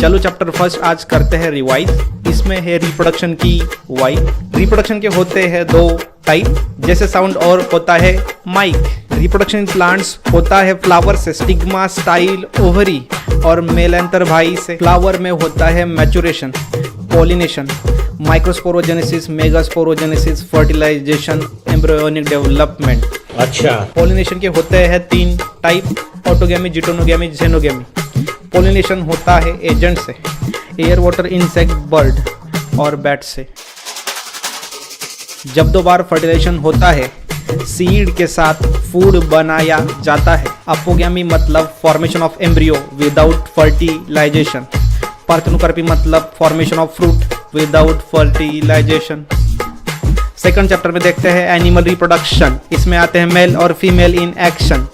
चलो chapter first आज करते हैं रिवाइज। इसमें है रिप्रोडक्शन की वाई। रिप्रोडक्शन के होते हैं दो टाइप, जैसे साउंड और होता है माइक। रिप्रोडक्शन इन प्लांट्स होता है फ्लावर से, स्टिग्मा, स्टाइल, ओवरी और मेलेंथर भाई से। फ्लावर में होता है maturation, pollination, microsporogenesis, megasporogenesis, fertilisation, embryonic development. अच्छा। पॉलिनेशन के होते हैं तीन type, autogamy, geitonogamy, xenogamy. Pollination होता है एजेंट से, एयर, वाटर, इंसेक्ट, बर्ड और बैट से। जब दो बार फर्टिलाइजेशन होता है, सीड के साथ फूड बनाया जाता है। अपोगैमी मतलब formation of embryo without fertilization. Parthenocarpy मतलब formation of fruit without fertilization. Second chapter में देखते हैं एनिमल रिप्रोडक्शन। इसमें आते हैं मेल और female in action.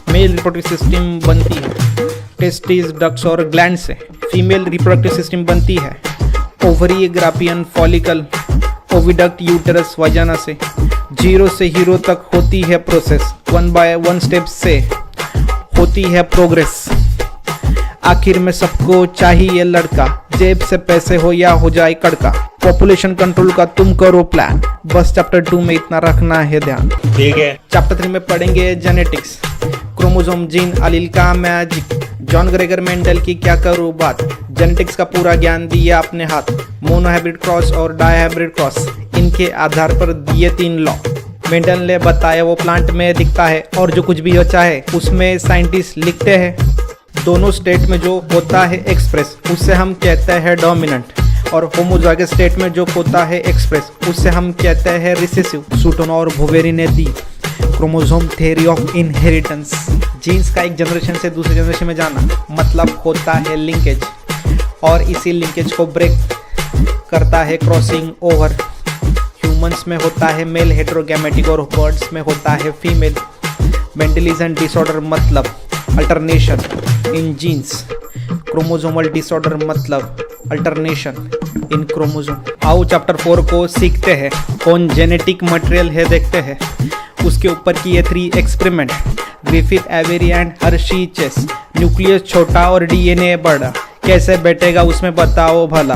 Male reproductive system बनती है टेस्टिस, डक्ट्स और ग्लैंड से। फीमेल रिप्रोडक्टिव सिस्टम बनती है ओवरी, ग्रापियन, फॉलिकल, ओविडक्ट, यूटेरस, वजाना से। जीरो से हीरो तक होती है प्रोसेस, 1 बाय 1 स्टेप से होती है प्रोग्रेस। आखिर में सबको चाहिए लड़का, जेब से पैसे हो या हो जाए कड़का। पॉपुलेशन कंट्रोल का तुम करो प्लान, बस चैप्टर 2 में इतना रखना है ध्यान। ठीक है। चैप्टर 3 में पढ़ेंगे जेनेटिक्स, क्रोमोसोम, जीन, अलील का मैजिक। जॉन ग्रेगर मेंडल की क्या करूँ बात, जेनेटिक्स का पूरा ज्ञान दिया अपने हाथ। मोनोहाइब्रिड क्रॉस और डायहाइब्रिड क्रॉस, इनके आधार पर दिए 3 लॉ। मेंडल ने बताया वो प्लांट में दिखता है और जो कुछ भी हो चाहे उसमें साइंटिस्ट लिखते हैं। दोनों स्टेट में जो होता है एक्सप्रेस उससे हम कहते हैं डोमिनेंट, और होमोजाइगस स्टेट में जो होता है एक्सप्रेस उससे हम कहते हैं रिसेसिव। सूटन और भोवेरी ने the chromosome theory of inheritance. Genes का एक जनरेशन से दूसरे जनरेशन में जाना मतलब होता है लिंकेज, और इसी लिंकेज को ब्रेक करता है क्रॉसिंग ओवर। ह्यूमंस में होता है मेल हेटेरोगैमेटिक और बर्ड्स में होता है फीमेल। मेंटलिज्म डिसऑर्डर मतलब alternation in genes. Chromosomal disorder मतलब अल्टरनेशन इन क्रोमोसोम। आओ चैप्टर 4 को सीखते हैं। कौन जेनेटिक मटेरियल है देखते हैं। उसके ऊपर किए 3 experiment, Griffith, Avery and Hershey Chase. Nucleus छोटा और डीएनए बड़ा, कैसे बैठेगा उसमें बताओ भला।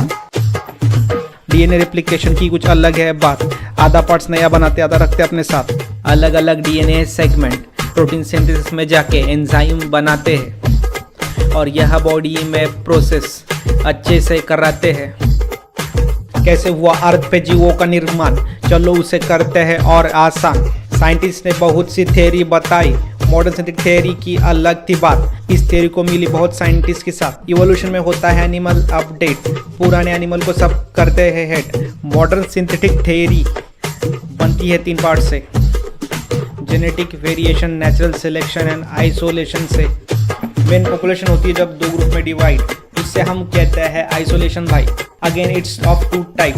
डीएनए रेप्लिकेशन की कुछ अलग है बात, आधा पार्ट्स नया बनाते आधा रखते अपने साथ। अलग अलग डीएनए सेगमेंट प्रोटीन सिंथेसिस में जाके एंजाइम बनाते हैं, और यह बॉडी में प्रोसेस अच्छे से कराते हैं। कैसे हुआ अर्थ पे जीवों का निर्माण, चलो उसे करते हैं और आसान। साइंटिस्ट ने बहुत सी थ्योरी बताई, मॉडर्न सिंथेटिक थ्योरी की अलग थी बात। इस थ्योरी को मिली बहुत साइंटिस्ट के साथ। इवोल्यूशन में होता है एनिमल अपडेट, पुराने एनिमल को सब करते हैं हेड। मॉडर्न सिंथेटिक थ्योरी बनती है 3 पार्ट से, genetic variation, natural selection and isolation से। मेन पॉपुलेशन होती है जब 2 ग्रुप में डिवाइड, इससे हम कहते हैं आइसोलेशन भाई। Again it's of 2 type,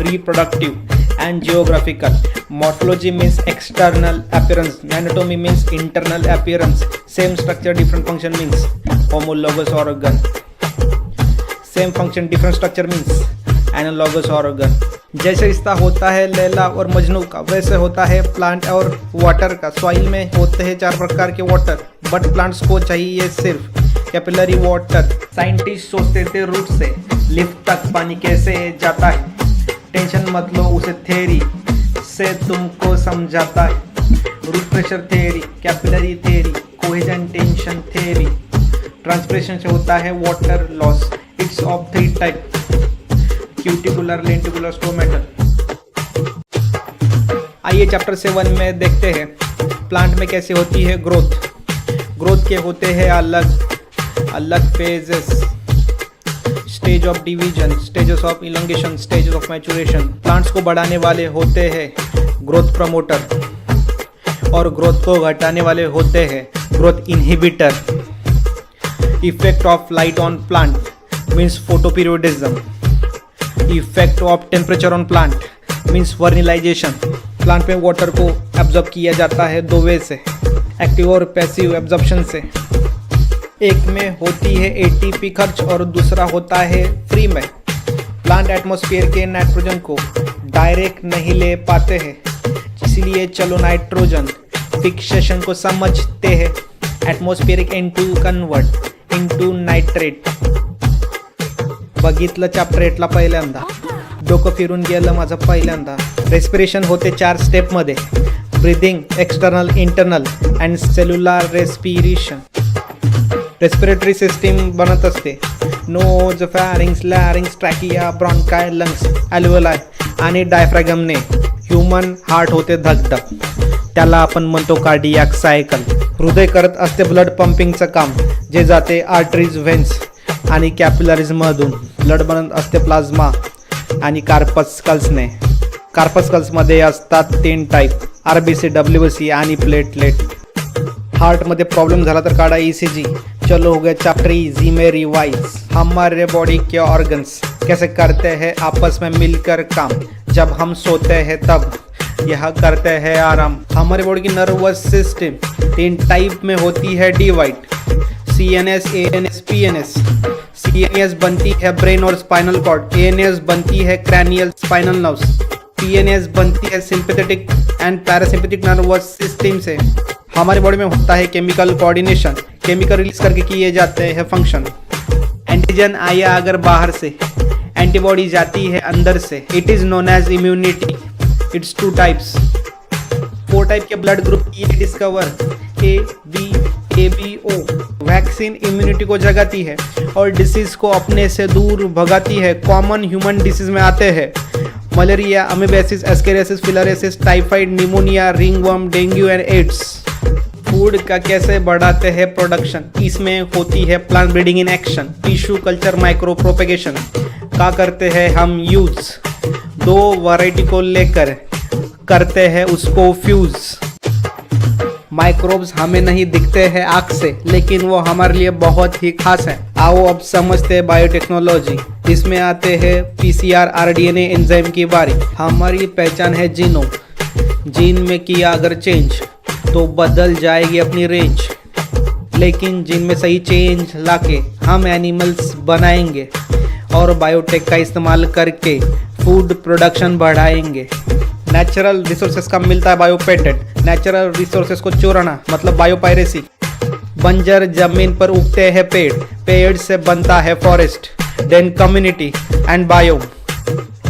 reproductive and geographical. Morphology means external appearance, anatomy means internal appearance. Same structure, different function means homologous organ. Same function, different structure means analogous organ. जैसे रिश्ता होता है लैला और मजनू का, वैसे होता है प्लांट और वाटर का। सॉइल में होते हैं 4 प्रकार के वाटर, बट प्लांट्स को चाहिए सिर्फ कैपिलरी वाटर। साइंटिस्ट सोचते थे रूट से लिफ्ट तक पानी कैसे जाता है। टेंशन मत लो, उसे थ्योरी से तुमको समझाता है। Root pressure theory, capillary theory, cohesion tension theory. Transpiration से होता है water loss. It's of 3 type, cuticular, lenticular, stomatal. आइए चैप्टर 7 में देखते हैं प्लांट में कैसे होती है ग्रोथ। ग्रोथ के होते हैं अलग अलग phases, stage of division, stages of elongation, stages of maturation. Plants को बढ़ाने वाले होते हैं ग्रोथ प्रमोटर, और ग्रोथ को घटाने वाले होते हैं growth inhibitor. Effect of light on plant means photoperiodism. Effect of temperature on plant means vernalization. Plant में वाटर को एब्जॉर्ब किया जाता है 2 वे से, एक्टिव और पैसिव एब्जॉर्प्शन से। एक में होती है एटीपी खर्च और दूसरा होता है फ्री में। प्लांट एटमॉस्फेयर के नाइट्रोजन को डायरेक्ट नहीं ले पाते हैं, इसलिए चलो नाइट्रोजन फिक्सेशन को समझते हैं। Atmospheric N2 convert into nitrate बघितलं चॅप्टर 8ला पहिल्यांदा, डोकं फिरून गेलं माझं पहिल्यांदा. रेस्पिरेशन होते 4 स्टेपमध्ये, breathing, external, internal and cellular respiration. Respiratory system बनत असते nose, pharynx, larynx, trachea, bronchi, lungs, alveoli आणि डायफ्रॅगमने ह्युमन हार्ट होते धगधग, त्याला आपण म्हणतो कार्डियाक सायकल. हृदय करत असते ब्लड पंपिंगचं काम, जे जाते आर्टरीज, व्हेन्स आणि कॅपिलरीजमधून. ब्लड बनत असते प्लाझ्मा आणि कार्पस्कल्सने. कार्पस्कल्समध्ये असतात 3 टाईप, RBC, WBC आणि प्लेटलेट. हार्टमध्ये प्रॉब्लेम झाला तर काढा ECG. चलो हो गया चैप्टर इजी में रिवाइज. हमारे बॉडी के ऑर्गन्स कैसे करते हैं आपस में मिलकर काम, जब हम सोते हैं तब यह करते हैं आराम. हमारे बॉडी की नर्वस सिस्टम 3 टाइप में होती है divide, CNS, ANS, PNS. CNS बनती है ब्रेन और स्पाइनल कॉर्ड, ANS बनती है क्रैनियल स्पाइनल नर्व्स, PNS बनती है sympathetic and parasympathetic nervous system से. हमारी बॉडी में होता है केमिकल कोऑर्डिनेशन, केमिकल रिलीज करके किए जाते हैं फंक्शन. एंटीजन आया अगर बाहर से, एंटीबॉडी जाती है अंदर से. It is known as immunity. It's 2 types. 4 type के ब्लड ग्रुप ये डिस्कवर, ABO. वैक्सीन इम्यूनिटी को जगाती है और डिसीज को अपने से दूर भगाती है. कॉमन ह्यूमन डिसीज में आते हैं malaria, amoebiasis, ascariasis, filariasis, typhoid, pneumonia, ringworm, dengue and AIDS. Food का कैसे बढ़ाते हैं प्रोडक्शन, इसमें होती है plant breeding in action. Tissue culture, micro propagation का करते हैं हम यूज. 2 वैरायटी को लेकर करते हैं उसको फ्यूज. माइक्रोब्स हमें नहीं दिखते हैं आँख से, लेकिन वो हमारे लिए बहुत ही खास है. आओ अब समझते हैं बायोटेक्नोलॉजी. इसमें आते हैं PCR, RDNA एंजाइम की बारी. हमारी पहचान है जीनोम. जीन में किया अगर चेंज तो बदल जाएगी अपनी रेंज, लेकिन जीन में सही चेंज लाके हम एनिमल्स बनाएंगे और बायोटेक का इस्तेमाल करके फूड प्रोडक्शन बढ़ाएंगे. नेचुरल रिसोर्सेज का मिलता है बायो पेटेंट. नेचुरल रिसोर्सेज को चुराना मतलब बायो पायरेसी. बंजर जमीन पर उगते हैं पेड़, पेड़ से बनता है forest. Then community and bio.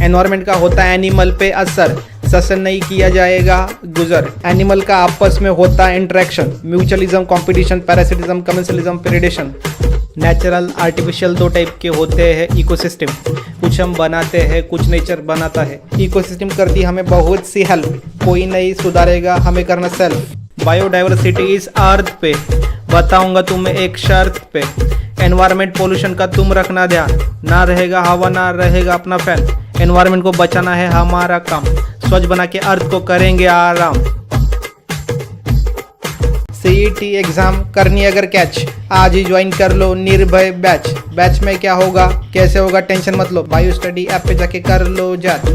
Environment का होता है एनिमल पे असर, ससन नहीं किया जाएगा गुजर. एनिमल का आपस में होता है interaction, mutualism, competition, parasitism, commensalism, predation. Natural, artificial 2 type के होते हैं इकोसिस्टम. कुछ हम बनाते हैं, कुछ नेचर बनाता है. इकोसिस्टम करती हमें बहुत सी हेल्प, कोई नहीं सुधारेगा हमें करना सेल्फ. बायोडाइवर्सिटी इस अर्थ पे बताऊंगा तुम्हें एक शर्त पे. एनवायरमेंट पोल्यूशन का तुम रखना ध्यान, ना रहेगा हवा ना रहेगा अपना फैन. एनवायरमेंट को बचाना है हमारा काम, स्वच्छ बना के अर्थ को करेंगे आराम. CET एग्जाम करनी अगर कैच, आज ही ज्वाइन कर लो निर्भय बैच. बैच में क्या होगा कैसे होगा टेंशन मत लो, बायो स्टडी ऐप पे जाके कर लो जाट.